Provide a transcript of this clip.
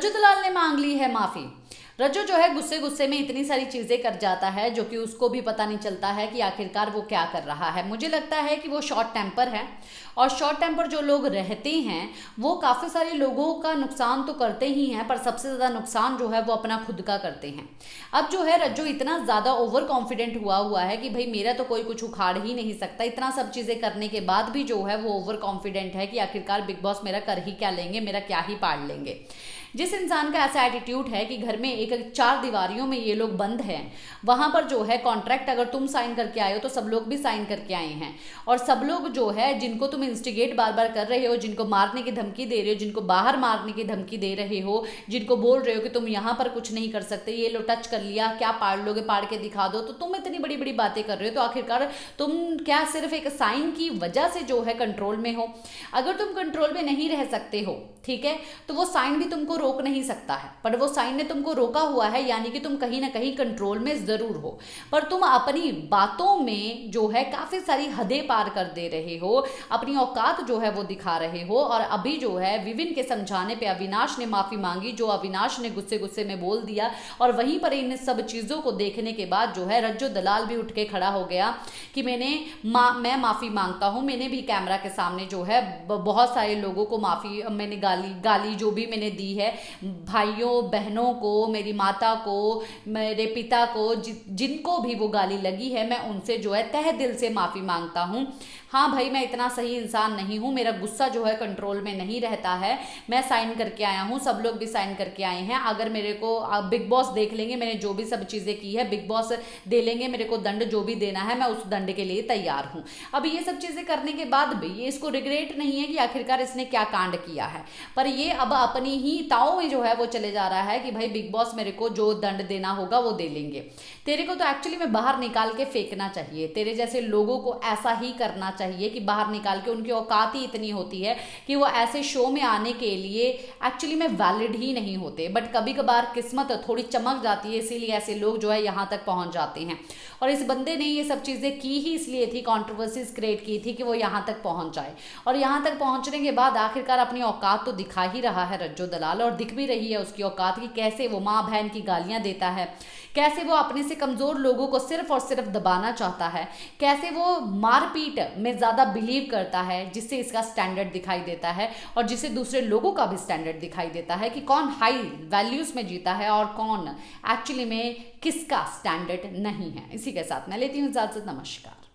रज्जू दलाल ने मांग ली है माफी। रज्जू जो है गुस्से गुस्से में इतनी सारी चीज़ें कर जाता है जो कि उसको भी पता नहीं चलता है कि आखिरकार वो क्या कर रहा है। मुझे लगता है कि वो शॉर्ट टेम्पर है, और शॉर्ट टेम्पर जो लोग रहते हैं वो काफ़ी सारे लोगों का नुकसान तो करते ही हैं, पर सबसे ज़्यादा नुकसान जो है वो अपना खुद का करते हैं। अब जो है रज्जू इतना ज़्यादा ओवर कॉन्फिडेंट हुआ है कि भाई मेरा तो कोई कुछ उखाड़ ही नहीं सकता। इतना सब चीज़ें करने के बाद भी जो है वो ओवर कॉन्फिडेंट है कि आखिरकार बिग बॉस मेरा कर ही क्या लेंगे, मेरा क्या ही पाड़ लेंगे। जिस इंसान का ऐसा एटीट्यूड है कि घर में एक 4 दीवारियों में ये लोग बंद हैं, वहाँ पर जो है कॉन्ट्रैक्ट अगर तुम साइन करके आए हो तो सब लोग भी साइन करके आए हैं, और सब लोग जो है जिनको तुम इंस्टिगेट बार बार कर रहे हो, जिनको मारने की धमकी दे रहे हो, जिनको बाहर मारने की धमकी दे रहे हो, जिनको बोल रहे हो कि तुम यहाँ पर कुछ नहीं कर सकते, ये लो टच कर लिया क्या पाड़ लोगे, पाड़ के दिखा दो, तो तुम इतनी बड़ी बड़ी बातें कर रहे हो, तो आखिरकार तुम क्या सिर्फ एक साइन की वजह से जो है कंट्रोल में हो? अगर तुम कंट्रोल में नहीं रह सकते हो, ठीक है, तो वो साइन भी तुमको रोक नहीं सकता है, पर वो साइन ने तुमको रोका हुआ है, यानी कि तुम कहीं ना कहीं कंट्रोल में जरूर हो, पर तुम अपनी बातों में जो है काफी सारी हदें पार कर दे रहे हो, अपनी औकात जो है वो दिखा रहे हो। और अभी जो है विविन के समझाने पे अविनाश ने माफी मांगी, जो अविनाश ने गुस्से गुस्से में बोल दिया, और वहीं पर इन सब चीजों को देखने के बाद जो है रज्जू दलाल भी उठ के खड़ा हो गया कि मैं माफी मांगता हूं। मैंने भी कैमरा के सामने जो है बहुत सारे लोगों को माफी, मैंने गाली जो भी मैंने दी है, भाइयों बहनों को, मेरी माता को, मेरे पिता को, जिनको भी वो गाली लगी है, मैं उनसे जो है तहे दिल से माफ़ी मांगता हूँ। हाँ भाई, मैं इतना सही इंसान नहीं हूँ, मेरा गुस्सा जो है कंट्रोल में नहीं रहता है। मैं साइन करके आया हूँ, सब लोग भी साइन करके आए हैं। अगर मेरे को बिग बॉस देख लेंगे, मैंने जो भी सब चीज़ें की है बिग बॉस दे लेंगे, मेरे को दंड जो भी देना है मैं उस दंड के लिए तैयार हूँ। अब ये सब चीज़ें करने के बाद भी ये इसको रिग्रेट नहीं है कि आखिरकार इसने क्या कांड किया है, पर ये अब अपनी ही ताओं में जो है वो चले जा रहा है कि भाई बिग बॉस मेरे को जो दंड देना होगा वो दे लेंगे। तेरे को तो एक्चुअली में बाहर निकाल के फेंकना चाहिए, तेरे जैसे लोगों को ऐसा ही करना चाहिए कि बाहर निकाल के, उनकी औकात ही इतनी होती है कि वो ऐसे शो में आने के लिए एक्चुअली में वैलिड ही नहीं होते, बट कभी कभार किस्मत थोड़ी चमक जाती है, इसीलिए ऐसे लोग जो है यहाँ तक पहुँच जाते हैं। और इस बंदे ने ये सब चीज़ें की ही इसलिए थी, कॉन्ट्रोवर्सीज क्रिएट की थी कि वो यहाँ तक पहुँच जाए, और यहाँ तक पहुँचने के बाद आखिरकार अपनी औकात तो दिखा ही रहा है रज्जू दलाल, और दिख भी रही है उसकी औकात की, कैसे वो माँ बहन की गालियाँ देता है, कैसे वो अपने से कमज़ोर लोगों को सिर्फ और सिर्फ दबाना चाहता है, कैसे वो मारपीट में ज़्यादा बिलीव करता है, जिससे इसका स्टैंडर्ड दिखाई देता है और जिससे दूसरे लोगों का भी स्टैंडर्ड दिखाई देता है कि कौन हाई वैल्यूज़ में जीता है और कौन एक्चुअली में किसका स्टैंडर्ड नहीं है। इसी के साथ मैं लेती हूँ इजाज़त, नमस्कार।